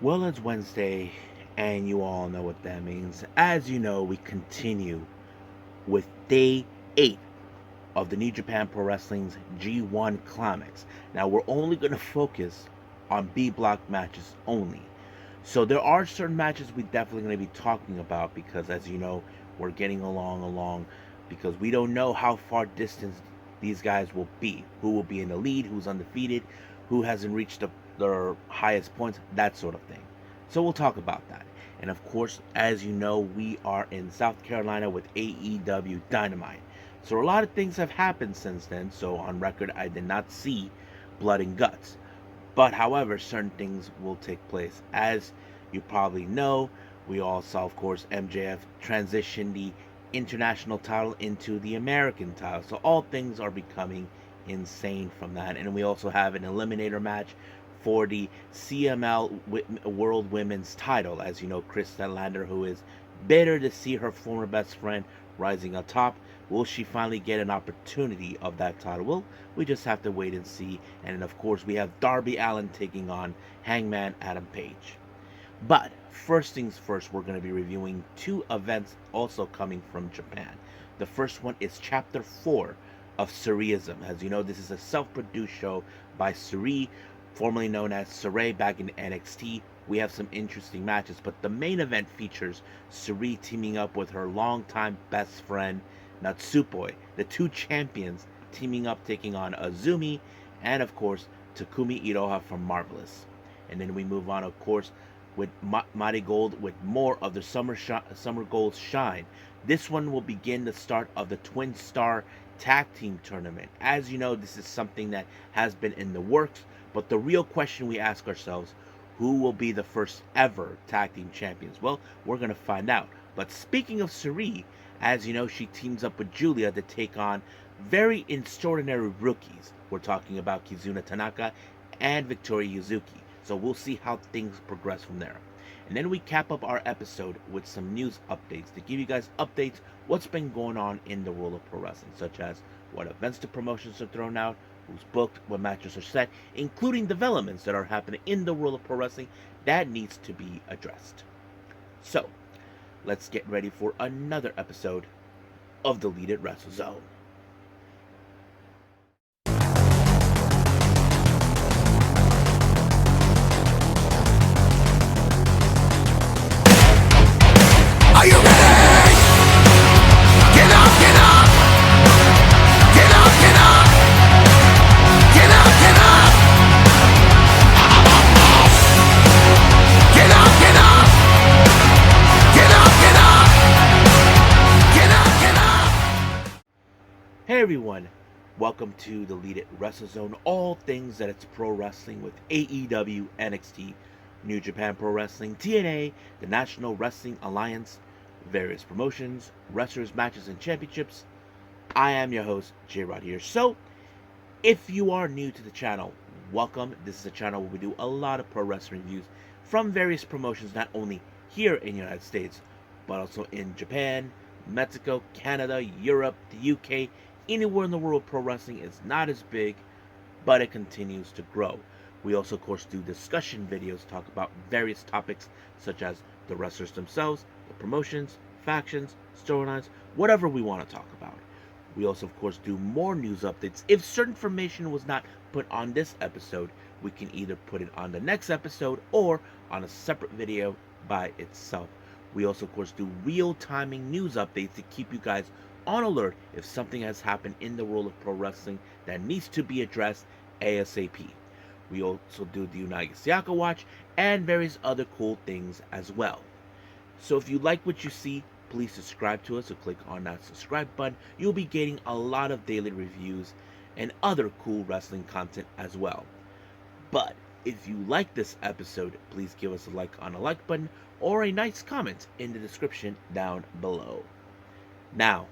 Well, it's Wednesday, and you all know what that means. As you know, we continue with day 8 of the New Japan Pro Wrestling's G1 Climax. Now, we're only going to focus on B block matches only. So, there are certain matches we definitely going to be talking about because, as you know, we're getting along because we don't know how far distance these guys will be. Who will be in the lead, who's undefeated, who hasn't reached their highest points, that sort of thing. So we'll talk about that. And of course, as you know, we are in South Carolina with AEW Dynamite. So a lot of things have happened since then. So on record, I did not see blood and guts. But however, certain things will take place. As you probably know, we all saw, of course, MJF transition the international title into the American title. So all things are becoming insane from that. And we also have an eliminator match for the CML World Women's title. As you know, Kris Statlander, who is bitter to see her former best friend rising atop. Will she finally get an opportunity of that title? Well, we just have to wait and see. And of course, we have Darby Allin taking on Hangman Adam Page. But first things first, we're going to be reviewing two events also coming from Japan. The first one is Chapter 4 of Sareee-ISM. As you know, this is a self-produced show by Sareee, formerly known as Sareee back in NXT. We have some interesting matches, but the main event features Sareee teaming up with her longtime best friend Natsupoi, the two champions teaming up taking on Azumi and of course Takumi Iroha from Marvelous. And then we move on, of course, with MARIGOLD with more of the Summer Gold Shine. This one will begin the start of the Twin Star Tag Team Tournament. As you know, this is something that has been in the works, but the real question we ask ourselves, who will be the first ever Tag Team Champions? Well, we're going to find out. But speaking of Sareee, as you know, she teams up with Guilia to take on very extraordinary rookies. We're talking about Kizuna Tanaka and Victoria Yuzuki. So we'll see how things progress from there. And then we cap up our episode with some news updates to give you guys updates what's been going on in the world of pro wrestling, such as what events the promotions are thrown out, who's booked, what matches are set, including developments that are happening in the world of pro wrestling that needs to be addressed. So, let's get ready for another episode of Deleted Wrestle Zone. Are you ready? Get up, get up! Get up, get up! Get up, get up! Get up, get up! Get up, get up! Get up, get up! Hey everyone, welcome to the Deleted Wrestle Zone, all things that it's pro wrestling with AEW, NXT, New Japan Pro Wrestling, TNA, the National Wrestling Alliance, various promotions, wrestlers, matches, and championships. I am your host, J-Rod here. So, if you are new to the channel, welcome. This is a channel where we do a lot of pro wrestling reviews from various promotions, not only here in the United States, but also in Japan, Mexico, Canada, Europe, the UK, anywhere in the world. Pro wrestling is not as big, but it continues to grow. We also, of course, do discussion videos, talk about various topics such as the wrestlers themselves, the promotions, factions, storylines, whatever we want to talk about. We also, of course, do more news updates. If certain information was not put on this episode, we can either put it on the next episode or on a separate video by itself. We also, of course, do real-timing news updates to keep you guys on alert if something has happened in the world of pro wrestling that needs to be addressed ASAP. We also do the Unagi Sayaka Watch and various other cool things as well. So if you like what you see, please subscribe to us or click on that subscribe button. You'll be getting a lot of daily reviews and other cool wrestling content as well. But if you like this episode, please give us a like on the like button or a nice comment in the description down below. Now,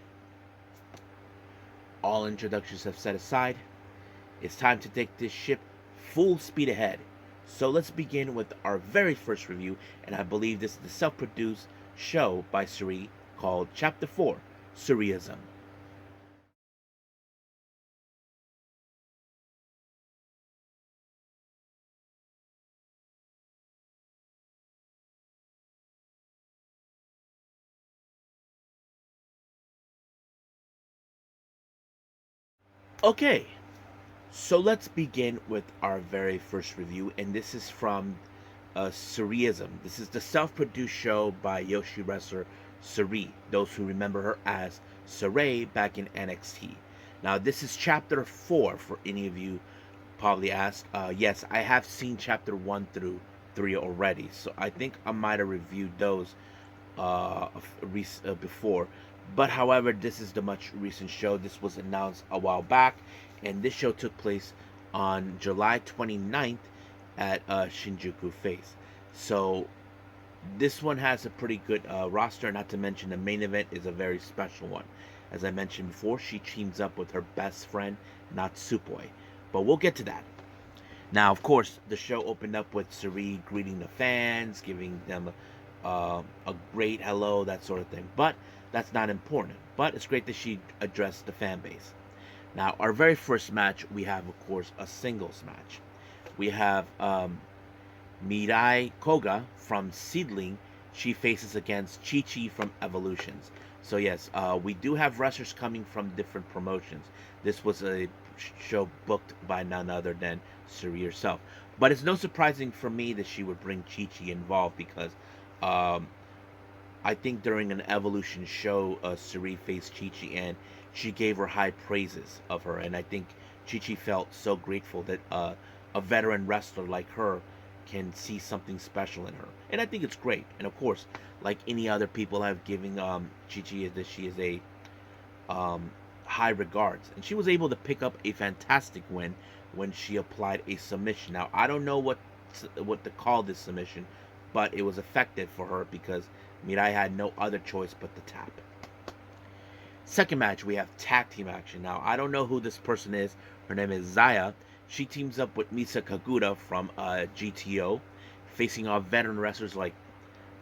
all introductions have set aside. It's time to take this ship full speed ahead. So let's begin with our very first review, and I believe this is the self-produced show by Sareee called Chapter 4, Sareee-ISM. Okay, so let's begin with our very first review, and this is from Sareee-ISM. This is the self-produced show by Yoshi wrestler Sareee. Those who remember her as Sareee back in NXT. Now, this is chapter 4 for any of you probably asked. Yes, I have seen chapter 1 through 3 already, so I think I might have reviewed those before. But however, this is the much recent show. This was announced a while back, and this show took place on July 29th at Shinjuku Face. So this one has a pretty good roster, not to mention the main event is a very special one. As I mentioned before, she teams up with her best friend, Natsupoi. But we'll get to that. Now, of course, the show opened up with Sareee greeting the fans, giving them a great hello, that sort of thing. But that's not important. But it's great that she addressed the fan base. Now, our very first match, we have, of course, a singles match. We have Mirai Koga from Seedling. She faces against Chi-Chi from Evolutions. So yes, we do have wrestlers coming from different promotions. This was a show booked by none other than Sareee herself. But it's no surprising for me that she would bring Chi-Chi involved because um, I think during an Evolution show, Sareee faced Chi-Chi and she gave her high praises of her. And I think Chi-Chi felt so grateful that a veteran wrestler like her can see something special in her. And I think it's great. And of course, like any other people I've given Chi-Chi, is that she is a high regards. And she was able to pick up a fantastic win when she applied a submission. Now, I don't know what to call this submission, but it was effective for her because Mirai had no other choice but to tap. Second match, we have tag team action. Now, I don't know who this person is. Her name is Zaya. She teams up with Misa Kaguta from GTO, facing off veteran wrestlers like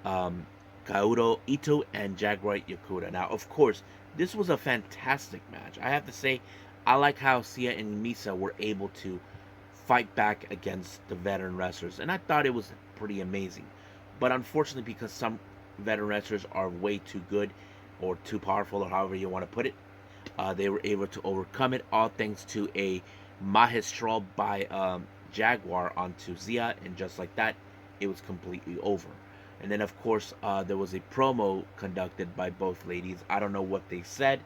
Kaoru Ito and Jaguar Yakuda. Now, of course, this was a fantastic match. I have to say, I like how Sia and Misa were able to fight back against the veteran wrestlers, and I thought it was pretty amazing. But unfortunately, because some veteran wrestlers are way too good or too powerful, or however you want to put it, they were able to overcome it, all thanks to a Mahestral by Jaguar onto Zia, and just like that, it was completely over. And then, of course, there was a promo conducted by both ladies. I don't know what they said,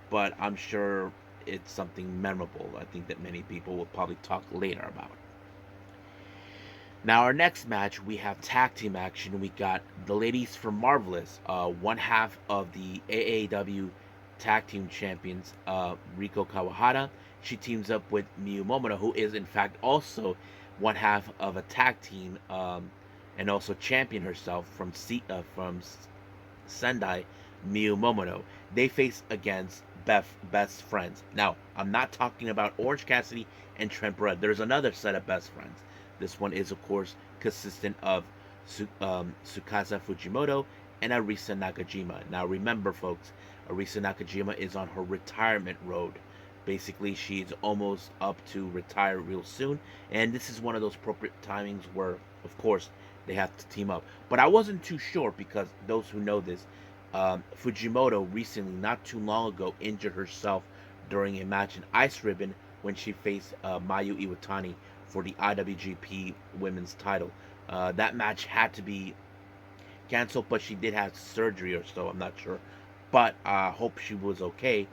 but I'm sure it's something memorable. I think that many people will probably talk later about. Now, our next match, we have tag team action. We got the ladies from Marvelous, one half of the AAW Tag Team Champions, Riko Kawahara. She teams up with Miyu Momono, who is in fact also one half of a tag team, and also champion herself from Sendai, Miyu Momono. They face against best friends. Now, I'm not talking about Orange Cassidy and Trent Barretta. There's another set of best friends. This one is, of course, consistent of Tsukasa Fujimoto and Arisa Nakajima. Now, remember, folks, Arisa Nakajima is on her retirement road. Basically, she's almost up to retire real soon, and this is one of those appropriate timings where, of course, they have to team up. But I wasn't too sure because those who know this, Fujimoto recently, not too long ago, injured herself during a match in Ice Ribbon when she faced Mayu Iwatani for the IWGP Women's title. That match had to be canceled, but she did have surgery or so, I'm not sure. But I hope she was okay.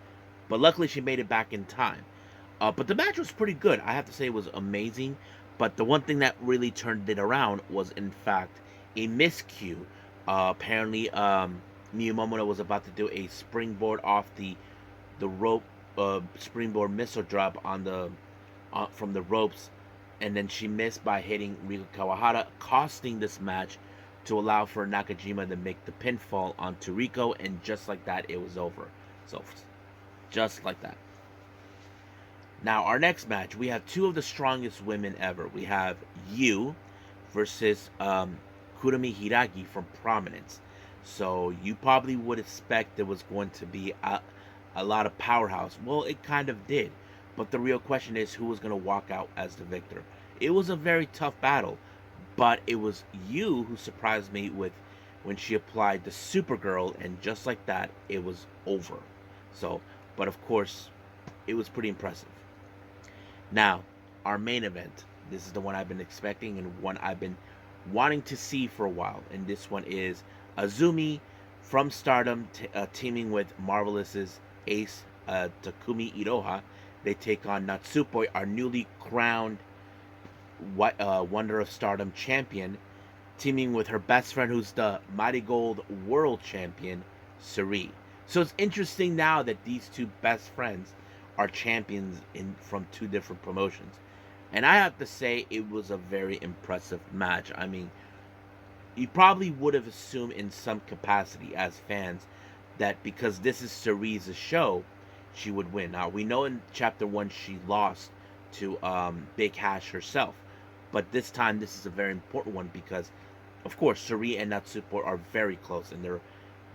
But luckily, she made it back in time. But the match was pretty good. I have to say it was amazing. But the one thing that really turned it around was, in fact, a miscue. Apparently, Miyu Momono was about to do a springboard off the rope, springboard missile drop on the from the ropes, and then she missed by hitting Riko Kawahara, costing this match to allow for Nakajima to make the pinfall onto Riko, and just like that, it was over. So, just like that. Now, our next match, we have two of the strongest women ever. We have Yu versus Kurumi Hiragi from Prominence. So, you probably would expect there was going to be a lot of powerhouse. Well, it kind of did. But the real question is who was going to walk out as the victor. It was a very tough battle. But it was Yu who surprised me with when she applied the Supergirl, and just like that, it was over. So, but of course, it was pretty impressive. Now, our main event. This is the one I've been expecting and one I've been wanting to see for a while. And this one is Azumi from Stardom teaming with Marvelous's ace Takumi Iroha. They take on Natsupoi, our newly crowned Wonder of Stardom champion, teaming with her best friend, who's the MARIGOLD World Champion, Sareee. So it's interesting now that these two best friends are champions from two different promotions. And I have to say, it was a very impressive match. I mean, you probably would have assumed in some capacity as fans that because this is Saree's show, she would win. Now, we know in Chapter 1 she lost to Big Hash herself. But this time, this is a very important one because, of course, Sareee and Natsupoi are very close and they've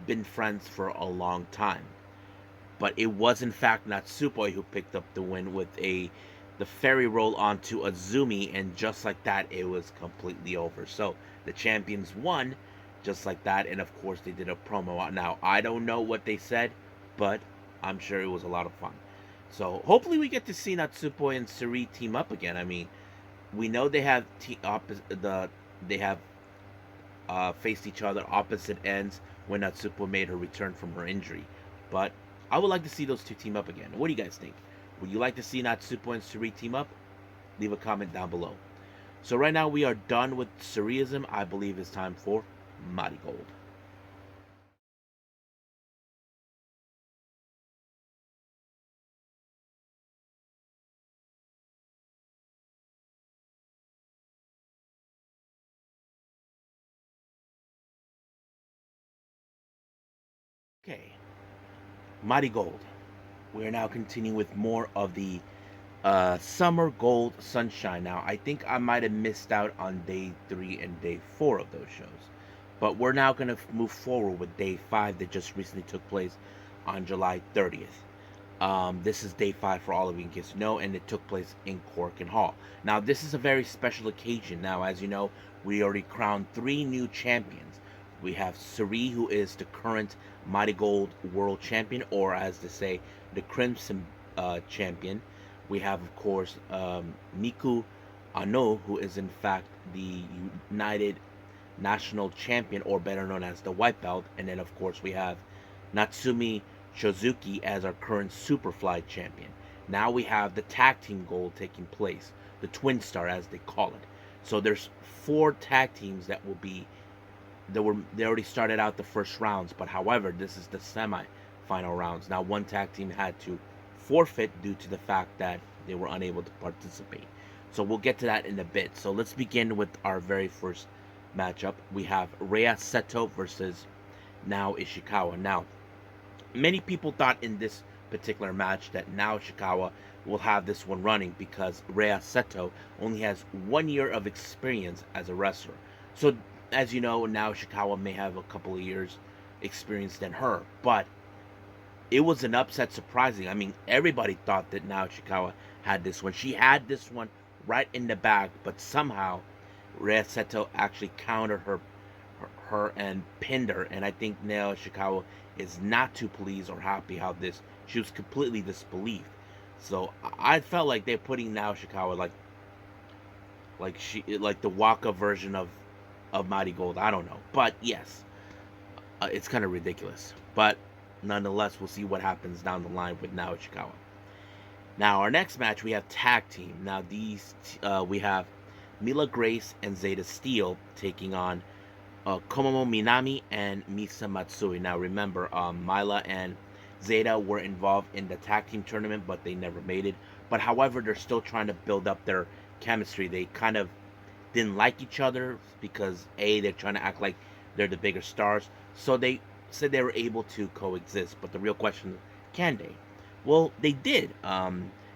been friends for a long time. But it was, in fact, Natsupoi who picked up the win with the ferry roll onto Azumi, and just like that, it was completely over. So the champions won just like that, and of course, they did a promo. Now, I don't know what they said, but I'm sure it was a lot of fun. So hopefully, we get to see Natsupoi and Sareee team up again. I mean, we know they have faced each other opposite ends when Natsupoi made her return from her injury, but I would like to see those two team up again. What do you guys think? Would you like to see Natsupoi and Sareee team up? Leave a comment down below. So right now we are done with Sareeism. I believe it's time for Marigold. Okay, Marigold. We are now continuing with more of the Summer Gold Sunshine. Now, I think I might have missed out on day 3 and day 4 of those shows. But we're now going to move forward with day 5 that just recently took place on July 30th. This is day 5 for all of you in case you know, and it took place in Cork and Hall. Now, this is a very special occasion. Now, as you know, we already crowned 3 new champions. We have Sareee, who is the current Marigold World Champion, or as they say, the Crimson Champion. We have, of course, Miku Ano, who is in fact the United National Champion, or better known as the White Belt. And then, of course, we have Natsumi Shiuzaki as our current Superfly Champion. Now we have the Tag Team Gold taking place, the Twin Star as they call it. So there's 4 tag teams that will be they already started out the first rounds, but however, this is the semi-final rounds. Now, one tag team had to forfeit due to the fact that they were unable to participate. So we'll get to that in a bit. So let's begin with our very first matchup. We have Rhea Seto versus Nao Ishikawa. Now, many people thought in this particular match that Nao Ishikawa will have this one running because Rhea Seto only has 1 year of experience as a wrestler. So as you know, Nao Ishikawa may have a couple of years experience than her, but it was an upset surprising. I mean, everybody thought that Nao Ishikawa had this one. She had this one right in the bag, but somehow Rhea Seto actually countered her and pinned her, and I think Nao Ishikawa is not too pleased or happy how she was completely disbelieved. So I felt like they're putting Nao Ishikawa like the Waka version of Marigold. I don't know, but yes, it's kind of ridiculous. But nonetheless, we'll see what happens down the line with Nao Ishikawa. Now, our next match, we have tag team. Now, we have Mila Grace and Zeta Steel taking on Komomo Minami and Misa Matsui. Now, remember, Mila and Zeta were involved in the tag team tournament, but they never made it. But however, they're still trying to build up their chemistry. They kind of didn't like each other because they're trying to act like they're the bigger stars, so they said they were able to coexist. But the real question is, can they? Well, they did.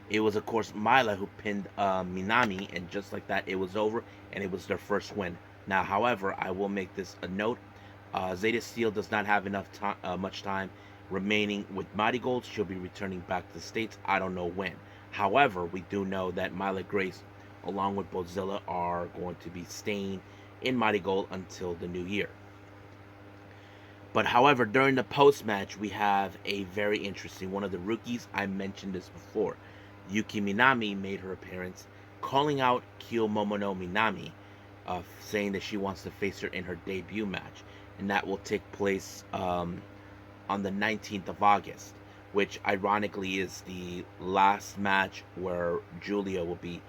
It was, of course, Mila who pinned Minami, and just like that, it was over, and it was their first win. Now, however, I will make this a note. Zeta Steel does not have much time remaining with Marigold. She'll be returning back to the States. I don't know when. However, we do know that Mila Grace, along with Bozilla, are going to be staying in Marigold until the new year. But however, during the post-match, we have a very interesting one of the rookies. I mentioned this before. Yuki Minami made her appearance, calling out Kiyomomono Minami, saying that she wants to face her in her debut match, and that will take place on the 19th of August, which ironically is the last match where Giulia will be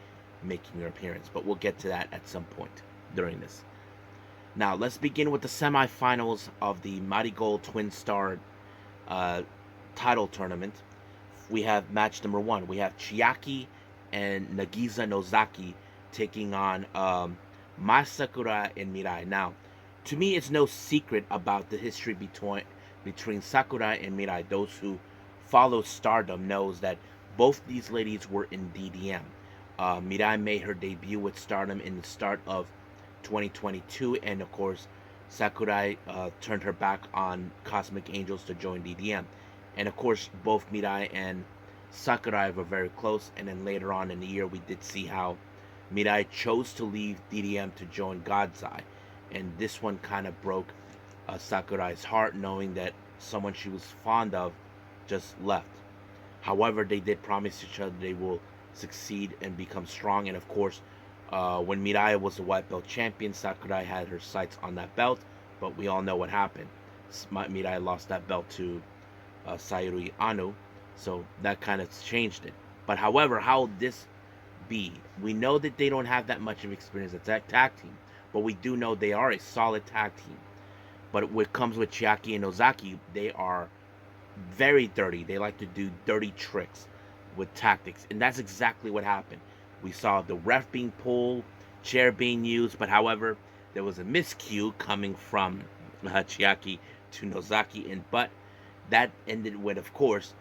making her appearance. But we'll get to that at some point during this. Now, let's begin with the semifinals of the MARIGOLD Twin Star title tournament. We have match number 1. We have Chiaki and Nagisa Nozaki taking on Mai Sakura and Mirai. Now, to me, it's no secret about the history between Sakura and Mirai. Those who follow Stardom knows that both these ladies were in DDM. Mirai made her debut with Stardom in the start of 2022, and of course Sakurai turned her back on Cosmic Angels to join DDM. And of course both Mirai and Sakurai were very close, and then later on in the year we did see how Mirai chose to leave DDM to join God's Eye, and this one kind of broke Sakurai's heart, knowing that someone she was fond of just left. However, they did promise each other they will succeed and become strong, and of course when Mirai was the white belt champion, Sakurai had her sights on that belt, but we all know what happened. Mirai lost that belt to Sayuri Anu, so that kind of changed it. But however, how would this be? We know that they don't have that much of experience as a tag team, but we do know they are a solid tag team. But what comes with Chiaki and Ozaki, they are very dirty. They like to do dirty tricks with tactics, and that's exactly what happened. We saw the ref being pulled, chair being used, but however, there was a miscue coming from Chiaki to Nozaki, but that ended with, of course,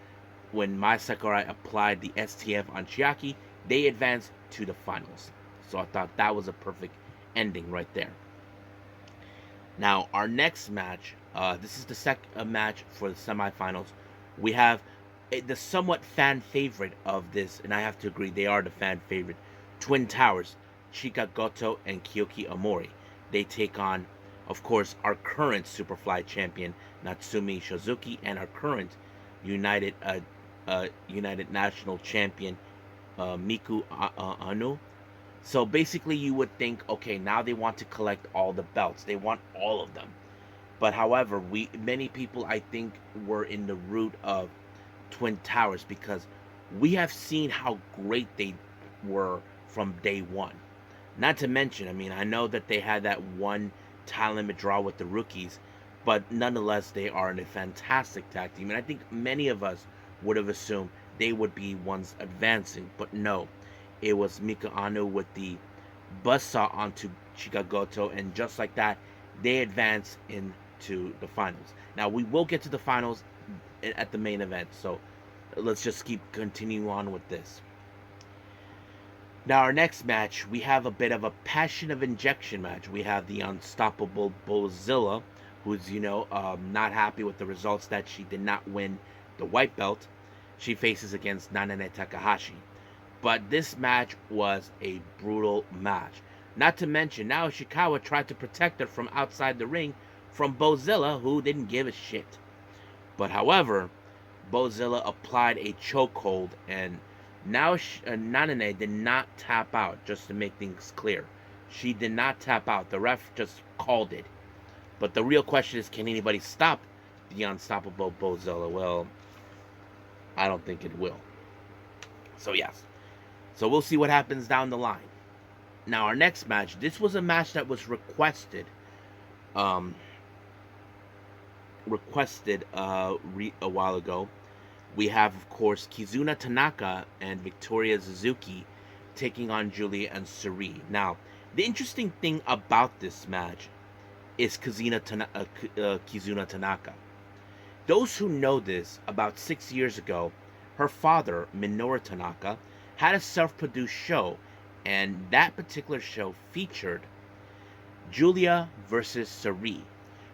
when Mai Sakurai applied the STF on Chiaki, they advanced to the finals. So I thought that was a perfect ending right there. Now, our next match, this is the second match for the semifinals. We have the somewhat fan favorite of this, and I have to agree, they are the fan favorite. Twin Towers, Chika Goto and Kyoki Omori. They take on, of course, our current Superfly champion, Natsumi Shizuki, and our current United National champion, Miku Anu. So basically, you would think, okay, now they want to collect all the belts. They want all of them. But however, many people, I think, were in the route of Twin Towers because we have seen how great they were from day one. Not to mention, I mean, I know that they had that one time limit draw with the rookies, but nonetheless, they are a fantastic tag team. And I think many of us would have assumed they would be ones advancing, but no. It was Mika Anu with the buzzsaw onto Chika Goto, and just like that, they advance into the finals. Now, we will get to the finals at the main event, so let's just keep continuing on with this. Now, our next match, we have a bit of a passion of injection match. We have the unstoppable Bozilla, who's, not happy with the results that she did not win the white belt. She faces against Nanane Takahashi. But this match was a brutal match. Not to mention, now Ishikawa tried to protect her from outside the ring from Bozilla, who didn't give a shit. But however, Bozilla applied a chokehold, and now Nanane did not tap out, just to make things clear. She did not tap out. The ref just called it. But the real question is, can anybody stop the unstoppable Bozilla? Well, I don't think it will. So yes. So we'll see what happens down the line. Now, our next match, this was a match that was requested a while ago. We have, of course, Kizuna Tanaka and Victoria Suzuki taking on Giulia and Sareee. Now, the interesting thing about this match is Kizuna Tanaka. Those who know this, about 6 years ago, her father, Minoru Tanaka, had a self-produced show, and that particular show featured Giulia versus Sareee.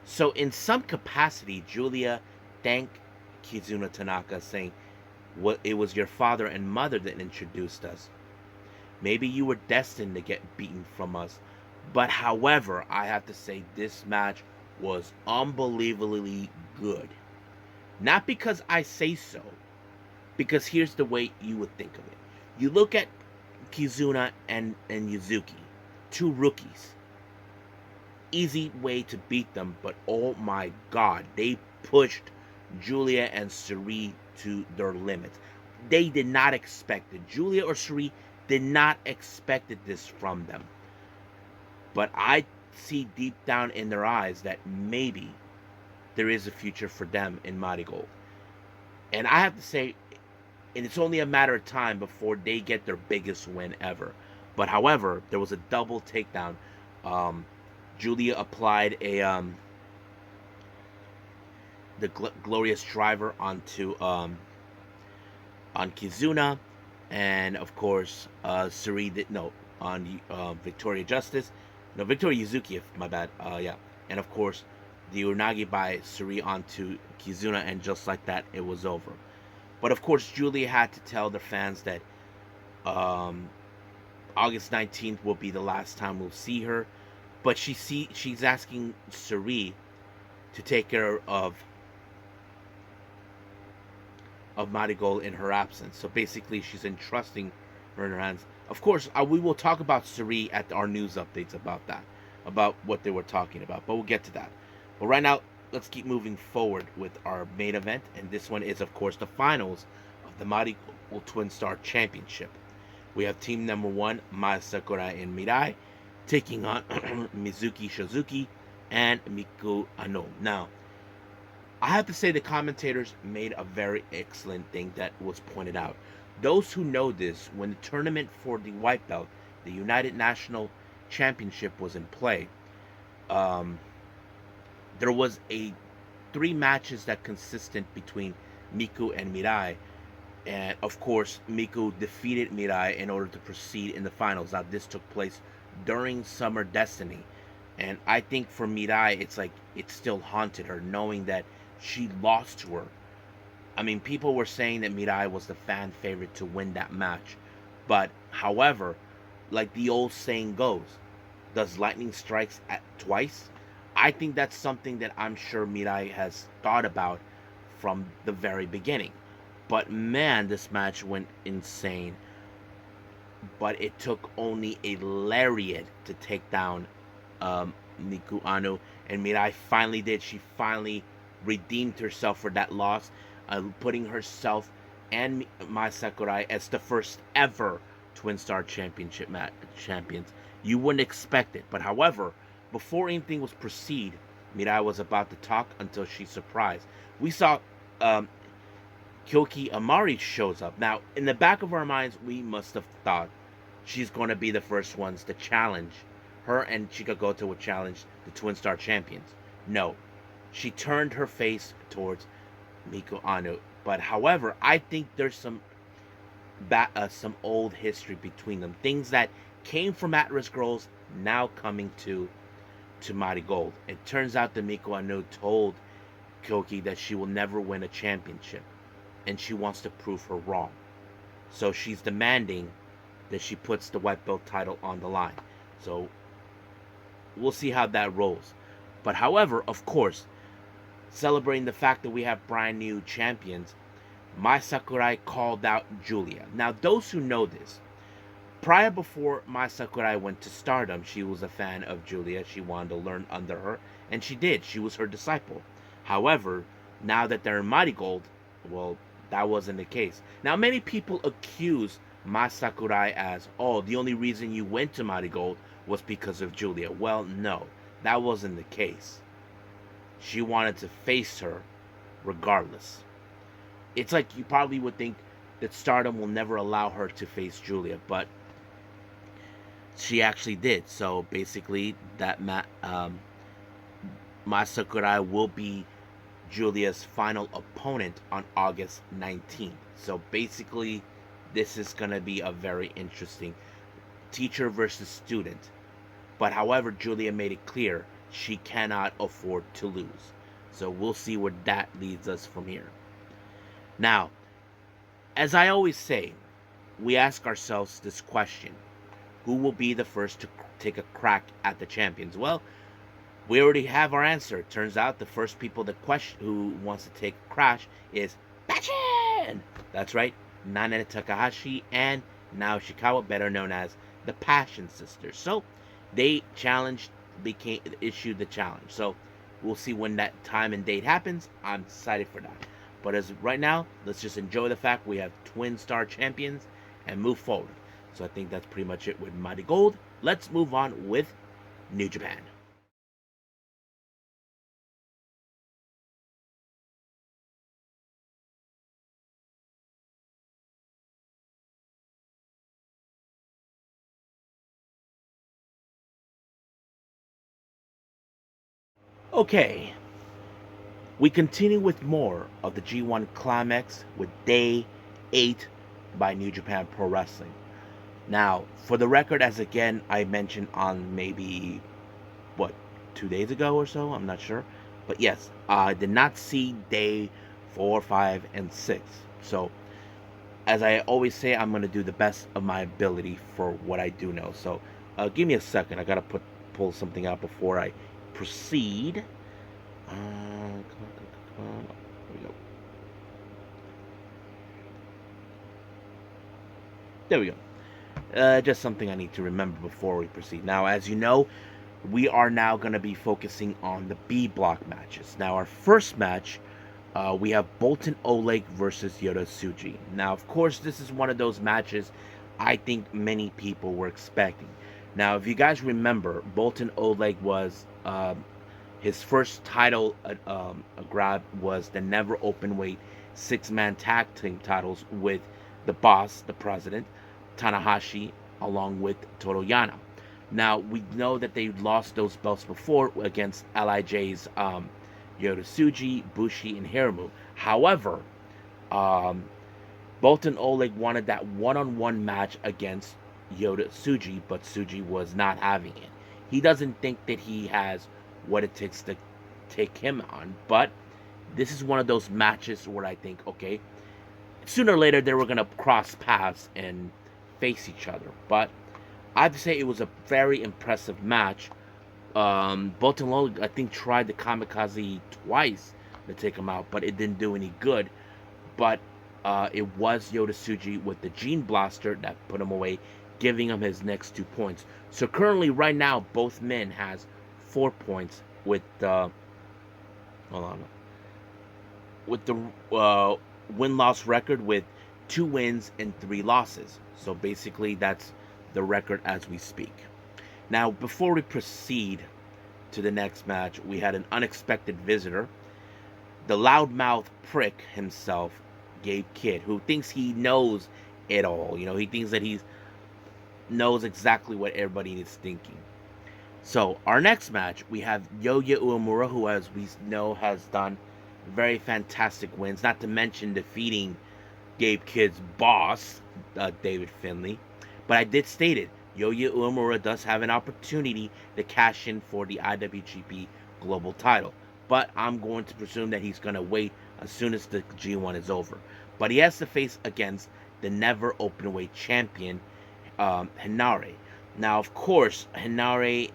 So in some capacity, Giulia thanked Kizuna Tanaka, saying, well, it was your father and mother that introduced us. Maybe you were destined to get beaten from us. But however, I have to say this match was unbelievably good. Not because I say so, because here's the way you would think of it. You look at Kizuna and Yuzuki, two rookies. Easy way to beat them, but oh my god, they pushed Giulia and Sareee to their limits. They did not expect it. Giulia or Sareee did not expect this from them. But I see deep down in their eyes that maybe there is a future for them in MARIGOLD. And I have to say, and it's only a matter of time before they get their biggest win ever. But however, there was a double takedown. Giulia applied the glorious driver onto on Kizuna, and of course Sareee did no on Victoria Justice, no Victoria Yuzuki, my bad, yeah, and of course the Unagi by Sareee onto Kizuna, and just like that it was over. But of course Giulia had to tell the fans that August 19th will be the last time we'll see her, but she's asking Sareee to take care of MARIGOLD in her absence. So basically, she's entrusting her in her hands. Of course, we will talk about Sareee at our news updates about that, about what they were talking about. But we'll get to that. But right now, let's keep moving forward with our main event. And this one is, of course, the finals of the MARIGOLD Twin Star Championship. We have team number 1, Mai Sakurai and Mirai, taking on Mizuki Shizuaki and Miku Ano. Now, I have to say the commentators made a very excellent thing that was pointed out. Those who know this, when the tournament for the white belt, the United National Championship, was in play, there was 3 matches that consisted between Miku and Mirai, and of course Miku defeated Mirai in order to proceed in the finals. Now this took place during Summer Destiny, and I think for Mirai it's still haunted her, knowing that she lost to her. I mean, people were saying that Mirai was the fan favorite to win that match. But, however, like the old saying goes, does lightning strikes at twice? I think that's something that I'm sure Mirai has thought about from the very beginning. But man, this match went insane. But it took only a lariat to take down Miku Ano, and Mirai finally did. She finally redeemed herself for that loss, putting herself and Mai Sakurai as the first ever Twin Star Championship champions. You wouldn't expect it, but however, before anything was proceed, Mirai was about to talk until she's surprised. We saw Kyoki Amari shows up. Now, in the back of our minds, we must have thought she's going to be the first ones to challenge. Her and Chikagoto would challenge the Twin Star champions. No, she turned her face towards Miku Ano. But however, I think there's some old history between them. Things that came from At-Risk Girls now coming to MARIGOLD. It turns out that Miku Ano told Kyoki that she will never win a championship, and she wants to prove her wrong. So she's demanding that she puts the white belt title on the line. So we'll see how that rolls. But however, of course, celebrating the fact that we have brand new champions, Mai Sakurai called out Giulia. Now, those who know this, before Mai Sakurai went to Stardom, she was a fan of Giulia. She wanted to learn under her, and she did. She was her disciple. However, now that they're in MARIGOLD, well, that wasn't the case. Now, many people accuse Mai Sakurai as, oh, the only reason you went to MARIGOLD was because of Giulia. Well, no, that wasn't the case. She wanted to face her regardless. It's like you probably would think that Stardom will never allow her to face Giulia, but she actually did. So basically, that Mai Sakurai will be Giulia's final opponent on August 19th. So basically, this is going to be a very interesting teacher versus student. But however, Giulia made it clear she cannot afford to lose. So we'll see where that leads us from here. Now, as I always say, we ask ourselves this question: who will be the first to take a crack at the champions? Well, we already have our answer. It turns out the first people who wants to take a crash is Bachin! That's right, Nana Takahashi and now Ishikawa, better known as the Passion Sisters. So they issued the challenge. So we'll see when that time and date happens. I'm excited for that. But as of right now, let's just enjoy the fact we have twin star champions and move forward. So I think that's pretty much it with MARIGOLD. Let's move on with New Japan. Okay, we continue with more of the G1 Climax with Day 8 by New Japan Pro Wrestling. Now, for the record, as again I mentioned on maybe, what, 2 days ago or so, I'm not sure. But yes, I did not see Day 4, 5, and 6. So, as I always say, I'm going to do the best of my ability for what I do know. So, give me a second. I got to pull something out before I proceed. Come on. There we go. There we go. Just something I need to remember before we proceed. Now, as you know, we are now going to be focusing on the B block matches. Now, our first match, we have Boltin Oleg versus Yota Tsuji. Now, of course, this is one of those matches I think many people were expecting. Now, if you guys remember, Boltin Oleg was his first title grab was the never openweight six-man tag team titles with the boss, the president, Tanahashi, along with Toru Yano. Now, we know that they lost those belts before against LIJ's Yota Tsuji, Bushi, and Hiromu. However, Boltin Oleg wanted that one-on-one match against Yota Tsuji, but Tsuji was not having it. He doesn't think that he has what it takes to take him on, but this is one of those matches where I think, okay, sooner or later they were going to cross paths and face each other. But I have to say it was a very impressive match. Boltin Oleg, I think, tried the kamikaze twice to take him out, but it didn't do any good. But it was Yota Tsuji with the Gene Blaster that put him away, giving him his next 2 points. So currently, right now, both men has 4 points with the win-loss record with 2 wins and 3 losses. So basically, that's the record as we speak. Now, before we proceed to the next match, we had an unexpected visitor, the loudmouth prick himself, Gabe Kidd, who thinks he knows it all. You know, he thinks that he knows exactly what everybody is thinking. So, our next match, we have Yuya Uemura, who, as we know, has done very fantastic wins, not to mention defeating Gabe Kidd's boss, David Finlay. But I did state it, Yuya Uemura does have an opportunity to cash in for the IWGP Global title. But I'm going to presume that he's going to wait as soon as the G1 is over. But he has to face against the never openweight champion, Henare. Now, of course, Henare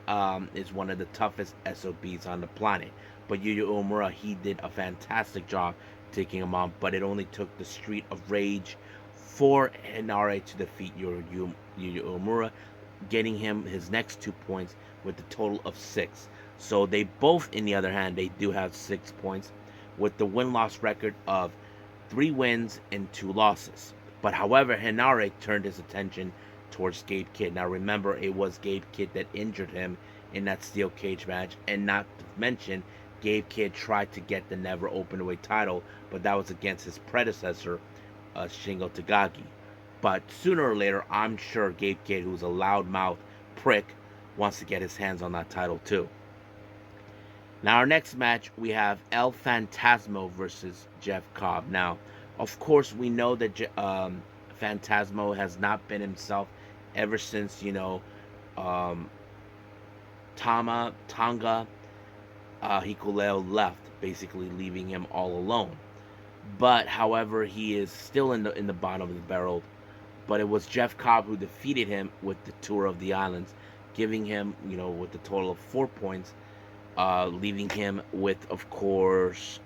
is one of the toughest SOBs on the planet. But Yuya Uemura, he did a fantastic job taking him on. But it only took the Street of Rage for Henare to defeat Yuya Uemura, getting him his next 2 points with a total of 6. So they both, in the other hand, they do have 6 points with the win-loss record of 3 wins and 2 losses. But however, Henare turned his attention towards Gabe Kidd. Now remember, it was Gabe Kidd that injured him in that steel cage match, and not to mention, Gabe Kidd tried to get the never openweight title, but that was against his predecessor, Shingo Takagi. But sooner or later, I'm sure Gabe Kidd, who's a loudmouth prick, wants to get his hands on that title too. Now, our next match, we have El Phantasmo versus Jeff Cobb. Now, of course, we know that Phantasmo has not been himself ever since, Tonga Hikuleo left, basically leaving him all alone. But, however, he is still in the bottom of the barrel. But it was Jeff Cobb who defeated him with the Tour of the Islands, giving him, with a total of 4 points, leaving him with, of course,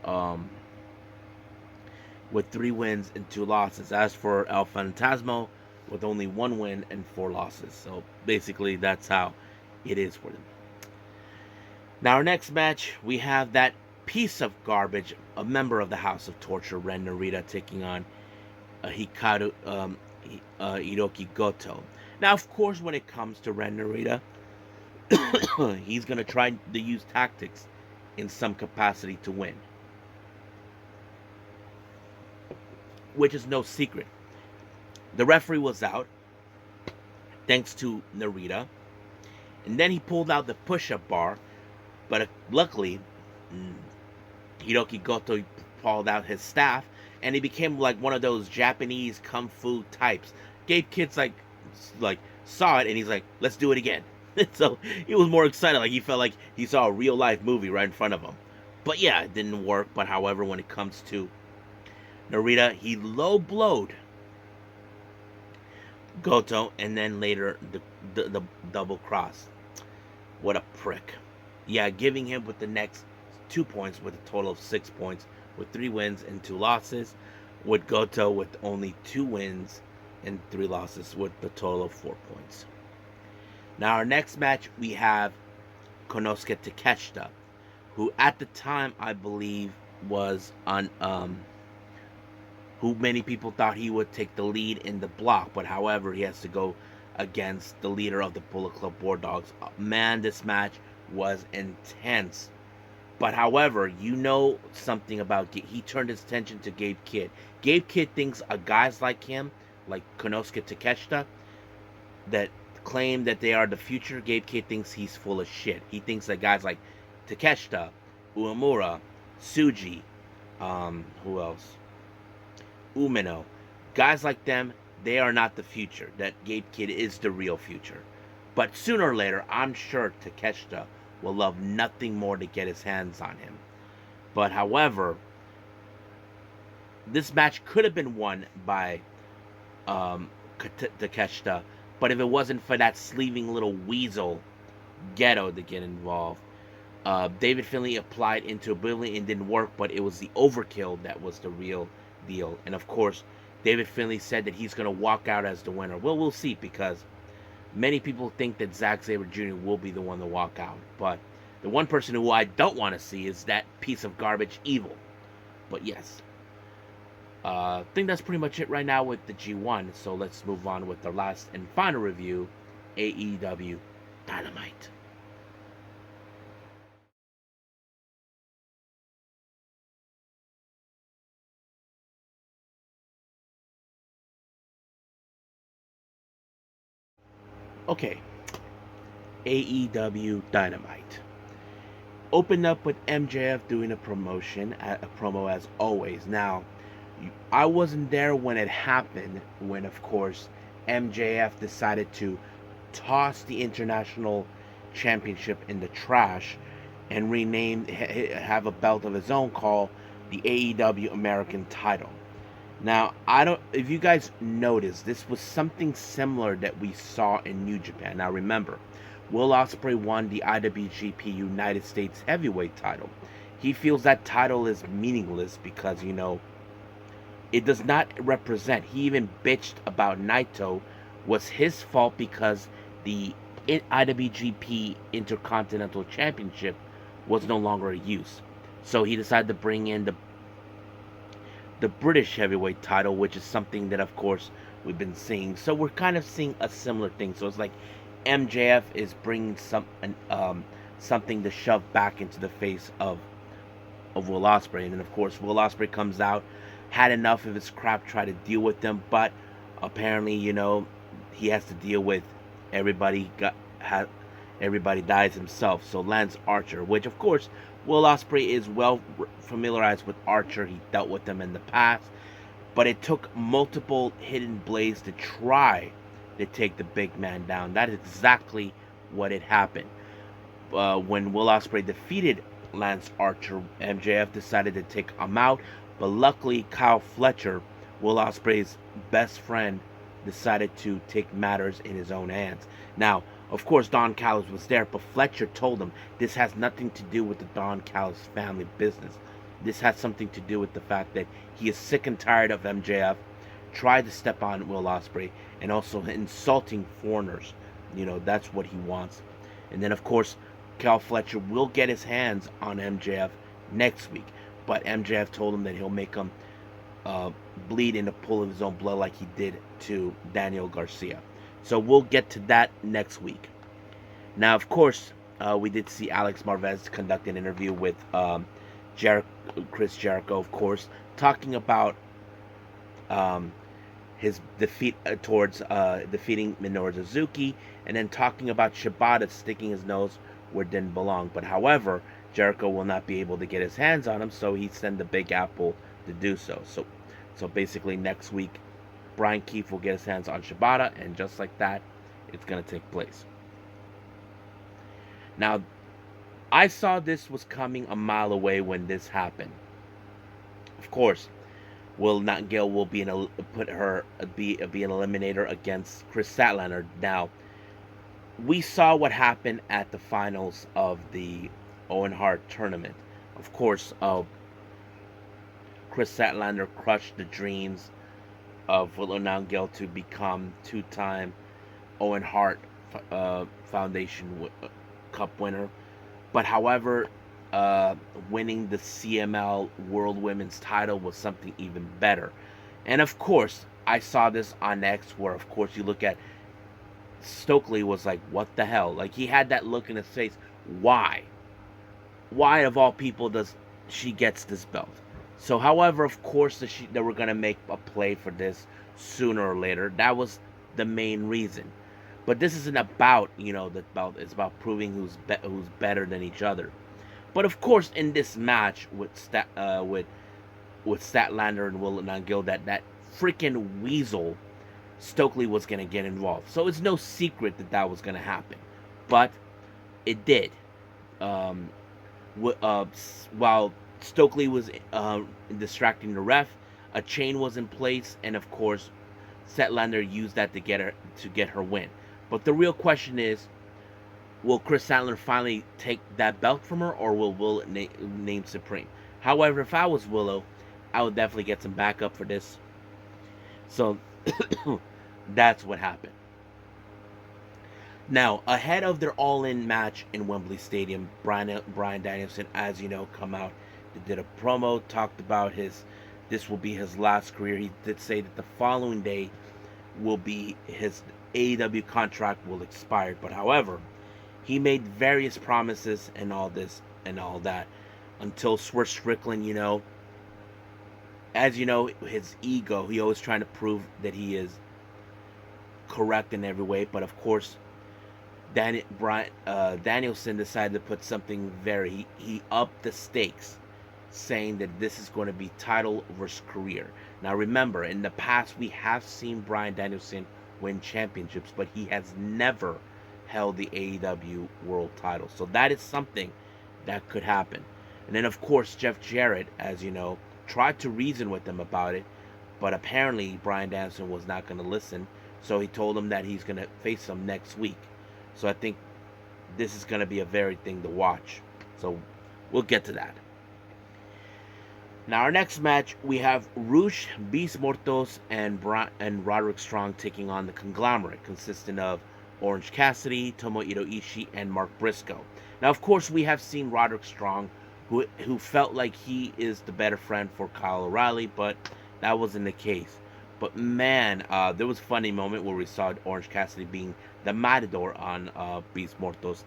with 3 wins and 2 losses. As for El Phantasmo, with only 1 win and 4 losses. So basically, that's how it is for them. Now, our next match, we have that piece of garbage, a member of the House of Torture, Ren Narita, taking on Hikaru Hiroki Goto. Now, of course, when it comes to Ren Narita, he's going to try to use tactics in some capacity to win, which is no secret. The referee was out, thanks to Narita, and then he pulled out the push-up bar, but luckily, Hiroki Goto pulled out his staff, and he became like one of those Japanese kung fu types. Gabe Kidd's like saw it, and he's like, let's do it again. So he was more excited, like he felt like he saw a real life movie right in front of him. But yeah, it didn't work. But however, when it comes to Narita, he low blowed Goto, and then later the double cross. What a prick. Yeah, giving him with the next 2 points with a total of 6 points, with 3 wins and 2 losses, with Goto with only 2 wins and 3 losses with the total of 4 points. Now, our next match, we have Konosuke Takeshita, who at the time, I believe, was on, who many people thought he would take the lead in the block, but however, he has to go against the leader of the Bullet Club War Dogs. Man, this match was intense. But however, you know something about he turned his attention to Gabe Kidd. Gabe Kidd thinks guys like him, like Konosuke Takeshita, that claim that they are the future. Gabe Kidd thinks he's full of shit. He thinks that guys like Takeshita, Uemura, Tsuji, who else? Umino, guys like them, they are not the future. That Gabe Kidd is the real future. But sooner or later, I'm sure Takeshita will love nothing more to get his hands on him. But however, this match could have been won by Takeshita, but if it wasn't for that sleeving little weasel Ghetto to get involved, David Finlay applied into Oblivion and didn't work, but it was the overkill that was the real deal. And of course, David Finlay said that he's going to walk out as the winner. Well, we'll see, because many people think that Zack Sabre Jr. will be the one to walk out. But the one person who I don't want to see is that piece of garbage Evil. But yes. I think that's pretty much it right now with the G1. So let's move on with the last and final review, AEW Dynamite. Okay, AEW Dynamite. Opened up with MJF doing a promo as always. Now, I wasn't there when it happened, when of course MJF decided to toss the International Championship in the trash and have a belt of his own called the AEW American title. Now, if you guys noticed, this was something similar that we saw in New Japan. Now remember, Will Ospreay won the IWGP United States Heavyweight title. He feels that title is meaningless because, it does not represent. He even bitched about Naito was his fault because the IWGP Intercontinental Championship was no longer in use. So he decided to bring in the British heavyweight title, which is something that of course we've been seeing. So we're kind of seeing a similar thing. So it's like MJF is bringing something to shove back into the face of Will Ospreay. And then of course Will Ospreay comes out, had enough of his crap, tried to deal with them, but apparently, he has to deal with everybody dies himself. So Lance Archer, which of course Will Ospreay is well familiarized with Archer. He dealt with them in the past, but it took multiple hidden blades to try to take the big man down. That is exactly what had happened. When Will Ospreay defeated Lance Archer, MJF decided to take him out, but luckily Kyle Fletcher, Will Ospreay's best friend, decided to take matters in his own hands. Now, of course, Don Callis was there, but Fletcher told him this has nothing to do with the Don Callis family business. This has something to do with the fact that he is sick and tired of MJF tried to step on Will Ospreay and also insulting foreigners. That's what he wants. And then, of course, Cal Fletcher will get his hands on MJF next week. But MJF told him that he'll make him bleed in a pool of his own blood like he did to Daniel Garcia. So we'll get to that next week. Now, of course, we did see Alex Marvez conduct an interview with Chris Jericho, of course, talking about his defeat towards defeating Minoru Suzuki, and then talking about Shibata sticking his nose where it didn't belong. But however, Jericho will not be able to get his hands on him, so he sent the Big Apple to do so. So basically next week, Brian Keefe will get his hands on Shibata, and just like that, it's going to take place. Now, I saw this was coming a mile away when this happened. Of course, Willow Nightingale will be an eliminator against Kris Statlander. Now, we saw what happened at the finals of the Owen Hart tournament. Of course, Kris Statlander crushed the dreams of Willow Nightingale to become two-time Owen Hart Foundation Cup winner. But however, winning the CML World Women's title was something even better. And of course, I saw this on X, where of course you look at Stokely was like, what the hell? Like, he had that look in his face. Why of all people does she gets this belt? So however, of course, they were going to make a play for this sooner or later. That was the main reason. But this isn't about, the belt. It's about proving who's better than each other. But of course, in this match with Statlander and Willow Nightingale, that freaking weasel Stokely was going to get involved. So it's no secret that was going to happen. But it did. While Stokely was distracting the ref, a chain was in place, and of course, Statlander used that to get her win. But the real question is, will Kris Statlander finally take that belt from her, or will Willow name supreme? However, if I was Willow, I would definitely get some backup for this. So that's what happened. Now, ahead of their All-In match in Wembley Stadium, Bryan Danielson, as you know, come out. They did a promo, talked about this will be his last career. He did say that the following day will be his AEW contract will expire. But however, he made various promises and all this and all that until Swerve Strickland, as you know, his ego, he always trying to prove that he is correct in every way. But of course, Danielson decided to put something he upped the stakes, saying that this is going to be title versus career. Now remember, in the past we have seen Bryan Danielson win championships, but he has never held the AEW world title. So that is something that could happen. And then of course, Jeff Jarrett, as you know, tried to reason with him about it, but apparently Bryan Danielson was not going to listen. So he told him that he's going to face him next week. So I think this is going to be a very thing to watch. So we'll get to that. Now our next match, we have Rush, Beast Mortos, and Roderick Strong taking on the Conglomerate, consisting of Orange Cassidy, Tomohiro Ishii, and Mark Briscoe. Now of course we have seen Roderick Strong, who felt like he is the better friend for Kyle O'Reilly, but that wasn't the case. But man, there was a funny moment where we saw Orange Cassidy being the Matador on Beast Mortos.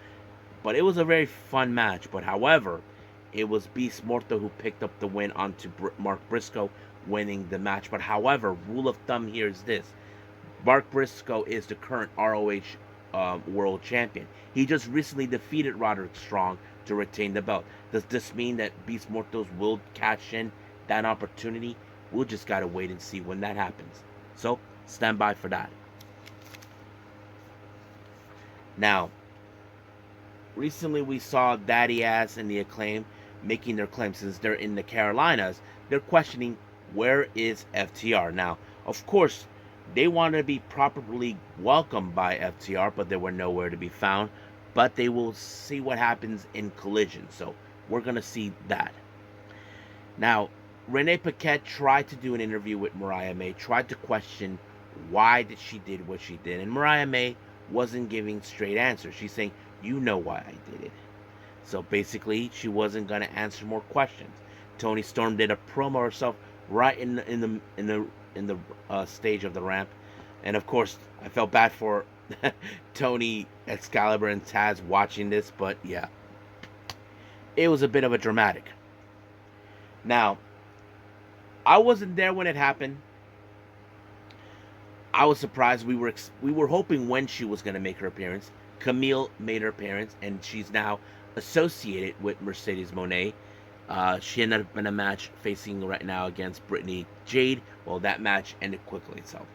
But it was a very fun match. But however, it was Beast Morto who picked up the win onto Mark Briscoe, winning the match. But however, rule of thumb here is this. Mark Briscoe is the current ROH World Champion. He just recently defeated Roderick Strong to retain the belt. Does this mean that Beast Mortos will cash in that opportunity? We'll just gotta wait and see when that happens. So, stand by for that. Now, recently we saw Daddy Ass and the Acclaim making their claim. Since they're in the Carolinas, they're questioning, where is FTR? Now, of course, they wanted to be properly welcomed by FTR, but they were nowhere to be found. But they will see what happens in Collision. So, we're gonna see that. Now, Renee Paquette tried to do an interview with Mariah May, tried to question why did she did what she did, and Mariah May wasn't giving straight answers. She's saying, "You know why I did it." So basically, she wasn't gonna answer more questions. Toni Storm did a promo herself right in the stage of the ramp, and of course, I felt bad for Tony, Excalibur, and Taz watching this, but yeah, it was a bit of a dramatic. Now, I wasn't there when it happened. I was surprised. We were hoping when she was going to make her appearance. Camille made her appearance, and she's now associated with Mercedes Moné. She ended up in a match facing right now against Brittany Jade. Well, that match ended quickly, so.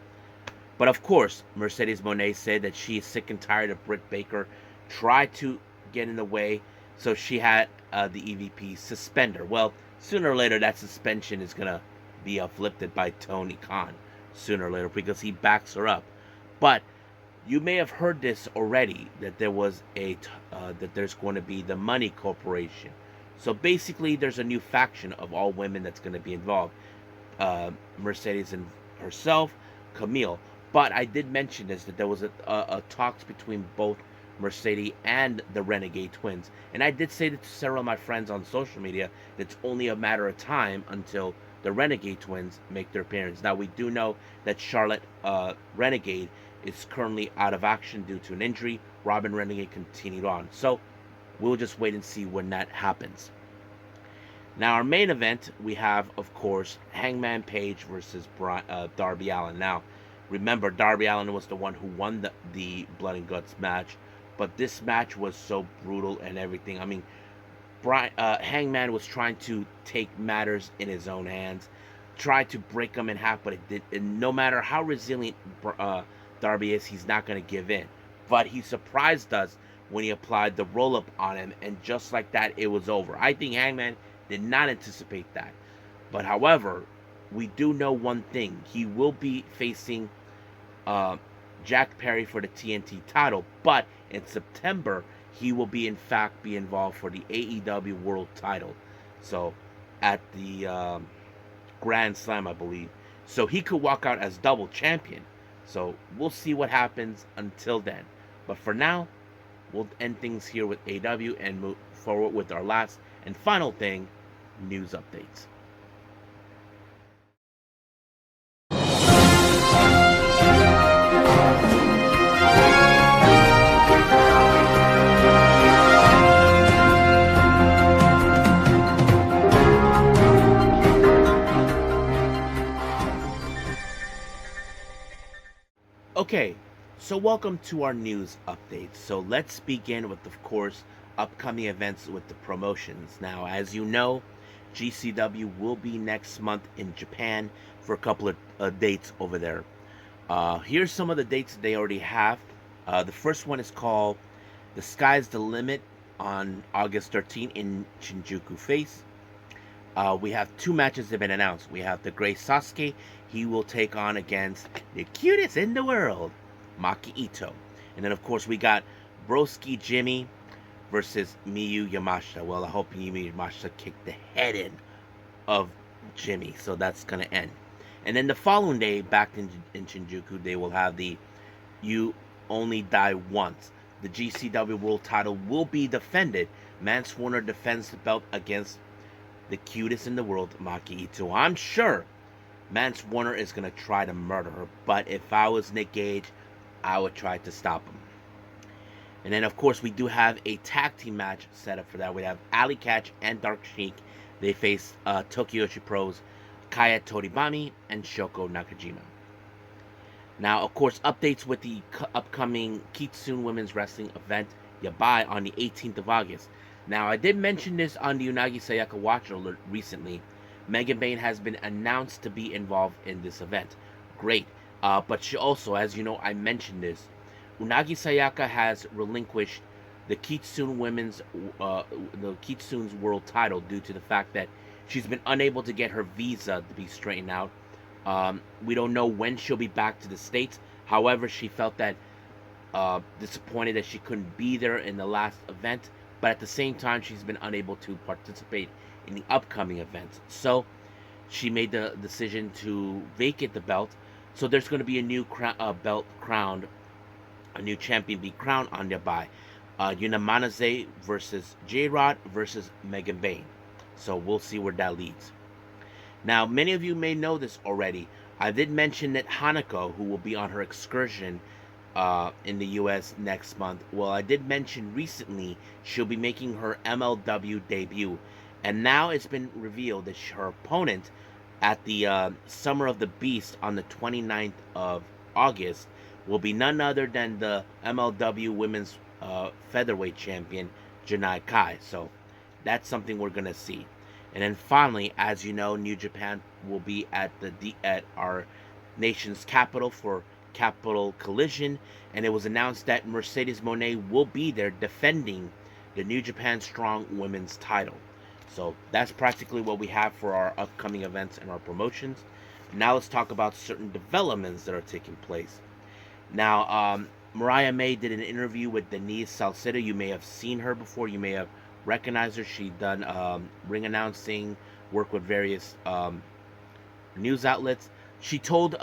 But of course, Mercedes Moné said that she is sick and tired of Britt Baker tried to get in the way, so she had the EVP suspend her. Well, sooner or later, that suspension is going to be uplifted by Tony Khan sooner or later because he backs her up. But you may have heard this already, that there was that there's going to be the Money Corporation. So basically, there's a new faction of all women that's going to be involved. Mercedes and herself, Camille. But I did mention this, that there was a talks between both Mercedes and the Renegade Twins. And I did say to several of my friends on social media that it's only a matter of time until the Renegade Twins make their appearance. Now, we do know that Charlotte Renegade is currently out of action due to an injury. Robin Renegade continued on. So, we'll just wait and see when that happens. Now, our main event, we have, of course, Hangman Page versus Darby Allin. Now, remember, Darby Allin was the one who won the Blood and Guts match. But this match was so brutal and everything. I mean, Hangman was trying to take matters in his own hands, tried to break him in half, but it did. And no matter how resilient Darby is, he's not going to give in. But he surprised us when he applied the roll-up on him, and just like that, it was over. I think Hangman did not anticipate that. But however, we do know one thing. He will be facing Jack Perry for the TNT title, but in September, he will be involved for the AEW World title. So, at the Grand Slam, I believe. So, he could walk out as double champion. So, we'll see what happens until then. But for now, we'll end things here with AEW and move forward with our last and final thing, news updates. Okay, so welcome to our news updates. So let's begin with, of course, upcoming events with the promotions. Now, as you know, GCW will be next month in Japan for a couple of dates over there. Here's some of the dates that they already have. The first one is called The Sky's the Limit on August 13th in Shinjuku Face. We have two matches that have been announced. We have the Great Sasuke. He will take on against the cutest in the world, Maki Ito. And then, of course, we got Broski Jimmy versus Miyu Yamashita. Well, I hope Miyu Yamashita kicked the head in of Jimmy. So that's going to end. And then the following day, back in Shinjuku, they will have the You Only Die Once. The GCW World title will be defended. Mance Warner defends the belt against the cutest in the world, Maki Ito. I'm sure Mance Warner is going to try to murder her, but if I was Nick Gage, I would try to stop him. And then, of course, we do have a tag team match set up for that. We have Ali Catch and Dark Sheik. They face Tokiyoshi Pros, Kaya Toribami, and Shoko Nakajima. Now, of course, updates with the upcoming Kitsune Women's Wrestling event, Yabai, on the 18th of August. Now, I did mention this on the Unagi Sayaka Watch Alert recently. Megan Bayne has been announced to be involved in this event. Great. But she also, as you know, I mentioned this. Unagi Sayaka has relinquished the Kitsune's world title due to the fact that she's been unable to get her visa to be straightened out. We don't know when she'll be back to the States. However, she felt that disappointed that she couldn't be there in the last event. But at the same time, she's been unable to participate in the upcoming events. So, she made the decision to vacate the belt. So there's going to be a new belt crowned, a new champion be crowned on there by Yuna Manaze versus J-Rod versus Megan Bayne. So we'll see where that leads. Now, many of you may know this already. I did mention that Hanako, who will be on her excursion in the U.S. next month, well, I did mention recently she'll be making her MLW debut. And now it's been revealed that her opponent at the Summer of the Beast on the 29th of August will be none other than the MLW Women's Featherweight Champion, Janai Kai. So that's something we're going to see. And then finally, as you know, New Japan will be at our nation's capital for Capital Collision, and it was announced that Mercedes Moné will be there defending the New Japan Strong Women's title. So that's practically what we have for our upcoming events and our promotions. Now let's talk about certain developments that are taking place. Now, Mariah May did an interview with Denise Salcedo. You may have seen her before. You may have recognized her. She done ring announcing, work with various news outlets. She told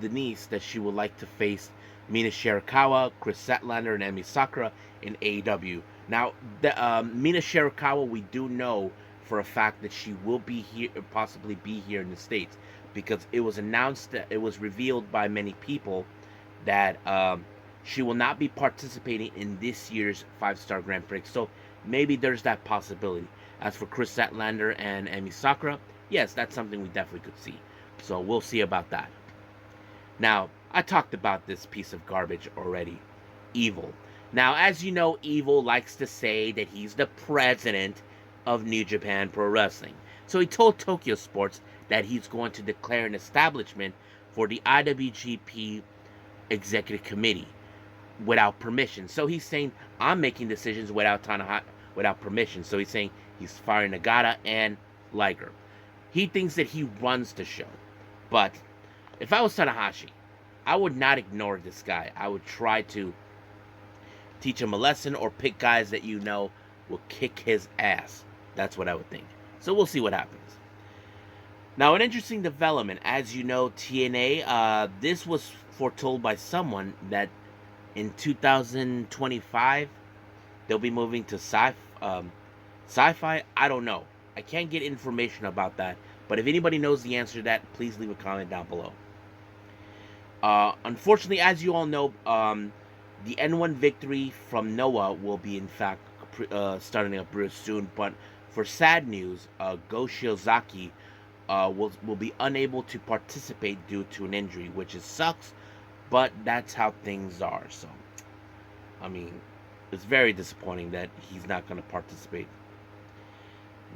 Denise that she would like to face Mina Shirakawa, Kris Statlander, and Emi Sakura in AEW. Now, Mina Shirakawa, we do know for a fact that she will be here, possibly be here in the States, because it was announced, that it was revealed by many people that she will not be participating in this year's 5-Star Grand Prix. So maybe there's that possibility. As for Kris Statlander and Emi Sakura, yes, that's something we definitely could see. So we'll see about that. Now, I talked about this piece of garbage already. Evil. Now, as you know, Evil likes to say that he's the president of New Japan Pro Wrestling. So he told Tokyo Sports that he's going to declare an establishment for the IWGP Executive Committee without permission. So he's saying, I'm making decisions without permission. So he's saying he's firing Nagata and Liger. He thinks that he runs the show. But if I was Tanahashi, I would not ignore this guy. I would try to teach him a lesson or pick guys that you know will kick his ass. That's what I would think. So we'll see what happens. Now, an interesting development. As you know, TNA, this was foretold by someone that in 2025, they'll be moving to sci-fi. I don't know. I can't get information about that. But if anybody knows the answer to that, please leave a comment down below. Unfortunately, as you all know, the N1 victory from Noah will be, in fact, starting up real soon. But for sad news, Go Shiozaki will be unable to participate due to an injury, which sucks. But that's how things are. So, I mean, it's very disappointing that he's not going to participate.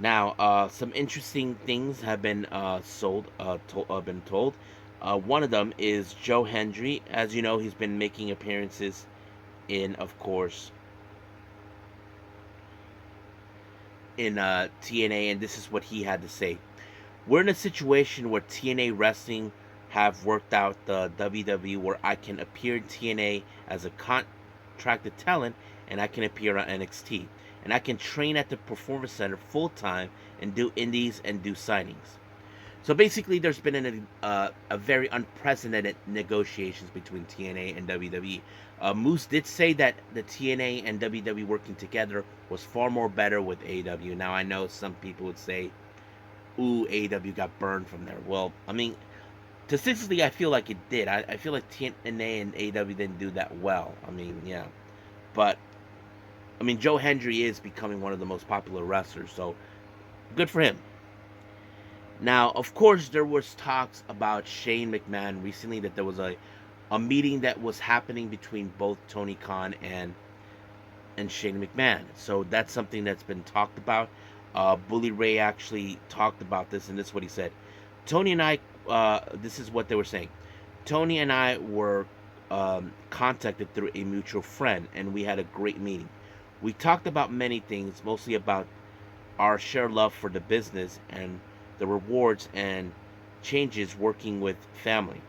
Now, some interesting things have been been told. One of them is Joe Hendry. As you know, he's been making appearances in, of course, in TNA, and this is what he had to say. We're in a situation where TNA Wrestling have worked out the WWE where I can appear in TNA as a contracted talent, and I can appear on NXT. And I can train at the Performance Center full-time and do indies and do signings. So basically, there's been a very unprecedented negotiations between TNA and WWE. Moose did say that the TNA and WWE working together was far more better with AEW. Now, I know some people would say, ooh, AEW got burned from there. Well, I mean, statistically, I feel like it did. I feel like TNA and AEW didn't do that well. I mean, yeah. But I mean, Joe Hendry is becoming one of the most popular wrestlers, so good for him. Now, of course, there was talks about Shane McMahon recently, that there was a meeting that was happening between both Tony Khan and Shane McMahon. So that's something that's been talked about. Bully Ray actually talked about this, and this is what he said. Tony and I, this is what they were saying. Tony and I were contacted through a mutual friend, and we had a great meeting. We talked about many things, mostly about our shared love for the business and the rewards and changes working with family.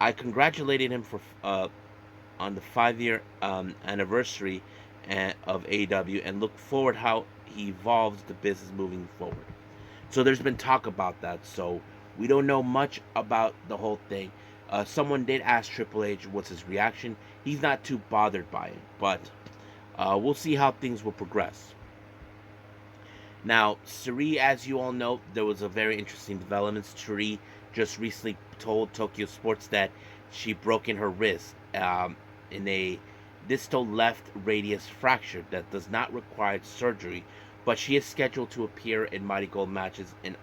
I congratulated him for on the 5-year anniversary of AEW and look forward how he evolves the business moving forward. So there's been talk about that. So we don't know much about the whole thing. Someone did ask Triple H what's his reaction. He's not too bothered by it, but we'll see how things will progress. Now, Sareee, as you all know, there was a very interesting development. Sareee just recently told Tokyo Sports that she broken her wrist in a distal left radius fracture that does not require surgery, but she is scheduled to appear in Mighty Gold matches in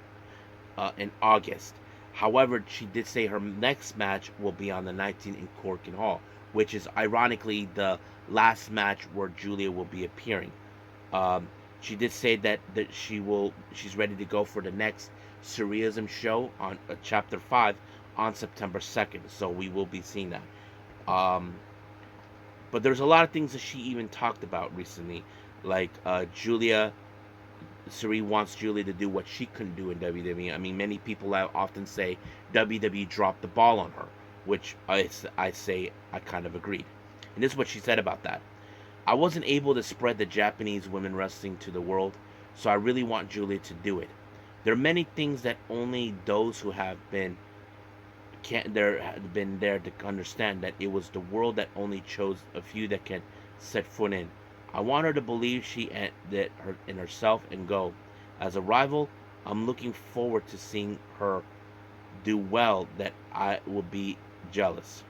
August. However, she did say her next match will be on the 19th in Cork and Hall, which is ironically the last match where Giulia will be appearing. Um, she did say that she's ready to go for the next Sareee-ISM show on Chapter 5 on September 2nd. So we will be seeing that. Um, but there's a lot of things that she even talked about recently, like Sareee wants Giulia to do what she couldn't do in WWE. I mean, many people often say WWE dropped the ball on her, which I say I kind of agreed. And this is what she said about that. I wasn't able to spread the Japanese women wrestling to the world, so I really want Giulia to do it. There are many things that only those who have been there to understand that it was the world that only chose a few that can set foot in. I want her to believe that her in herself and go. As a rival, I'm looking forward to seeing her do well. That I will be jealous.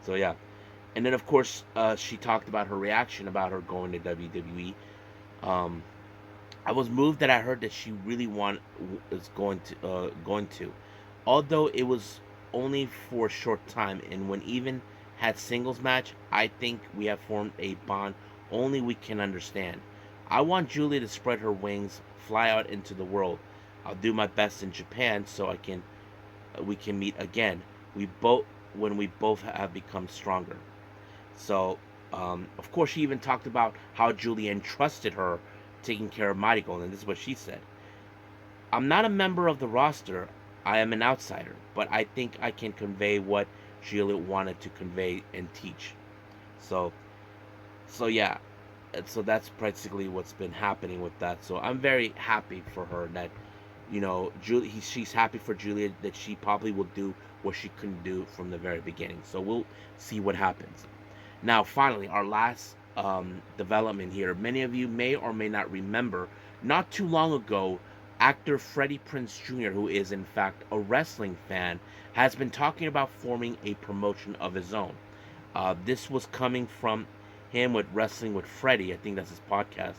So yeah. And then, of course, she talked about her reaction about her going to WWE. Um, I was moved that I heard that she really is going to, although it was only for a short time. And when even had singles match, I think we have formed a bond only we can understand. I want Giulia to spread her wings, fly out into the world. I'll do my best in Japan so we can meet again. When we both have become stronger. So, of course, she even talked about how Giulia entrusted her taking care of Mighty Gold, and this is what she said. I'm not a member of the roster. I am an outsider, but I think I can convey what Giulia wanted to convey and teach. So yeah. So that's basically what's been happening with that. So I'm very happy for her that, she's happy for Giulia that she probably will do what she couldn't do from the very beginning. So we'll see what happens. Now, finally, our last development here. Many of you may or may not remember, not too long ago, actor Freddie Prince Jr., who is in fact a wrestling fan, has been talking about forming a promotion of his own. This was coming from him with Wrestling with Freddie. I think that's his podcast.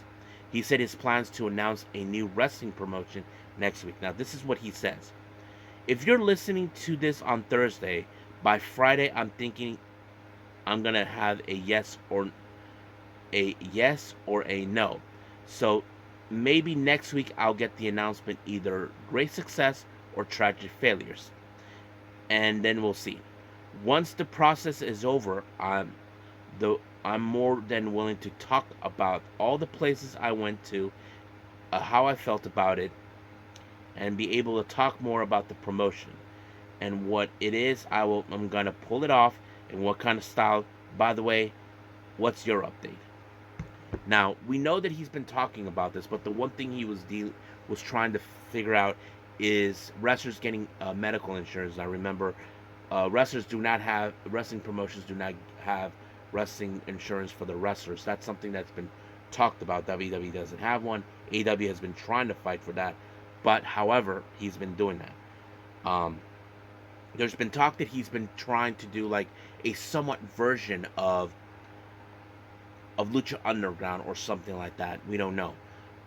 He said his plans to announce a new wrestling promotion next week. Now, this is what he says. If you're listening to this on Thursday, by Friday, I'm thinking I'm going to have a yes or a no. So maybe next week I'll get the announcement, either great success or tragic failures. And then we'll see. Once the process is over, I'm more than willing to talk about all the places I went to, how I felt about it, and be able to talk more about the promotion and what it is. I'm gonna pull it off and what kind of style. By the way, what's your update? Now, we know that he's been talking about this, but the one thing he was trying to figure out is wrestlers getting medical insurance. Now, remember, wrestlers do not have wrestling promotions do not have wrestling insurance for the wrestlers. That's something that's been talked about. WWE doesn't have one. AEW has been trying to fight for that, but however, he's been doing that. There's been talk that he's been trying to do like a somewhat version of Lucha Underground or something like that. We don't know,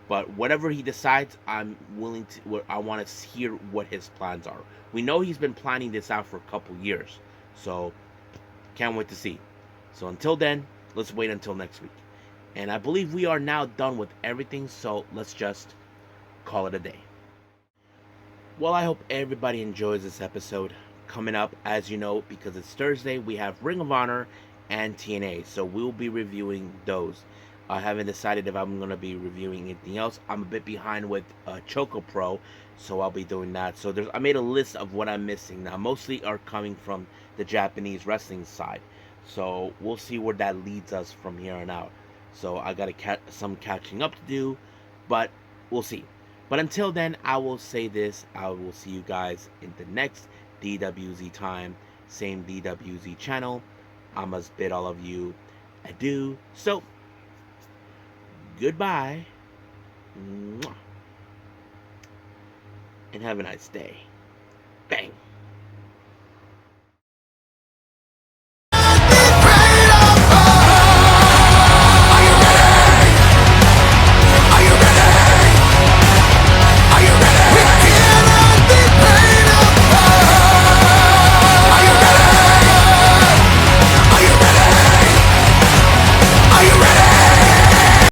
but whatever he decides, I'm willing to. I want to hear what his plans are. We know he's been planning this out for a couple years, so can't wait to see. So until then, let's wait until next week. And I believe we are now done with everything, so let's just call it a day. Well, I hope everybody enjoys this episode. Coming up, as you know, because it's Thursday, we have Ring of Honor and TNA, so we'll be reviewing those. I haven't decided if I'm going to be reviewing anything else. I'm a bit behind with Choco Pro, so I'll be doing that. So I made a list of what I'm missing. Now, mostly are coming from the Japanese wrestling side. So we'll see where that leads us from here on out. So I got some catching up to do, but we'll see. But until then, I will say this. I will see you guys in the next DWZ time. Same DWZ channel. I must bid all of you adieu. So, goodbye. Mwah. And have a nice day. Bang.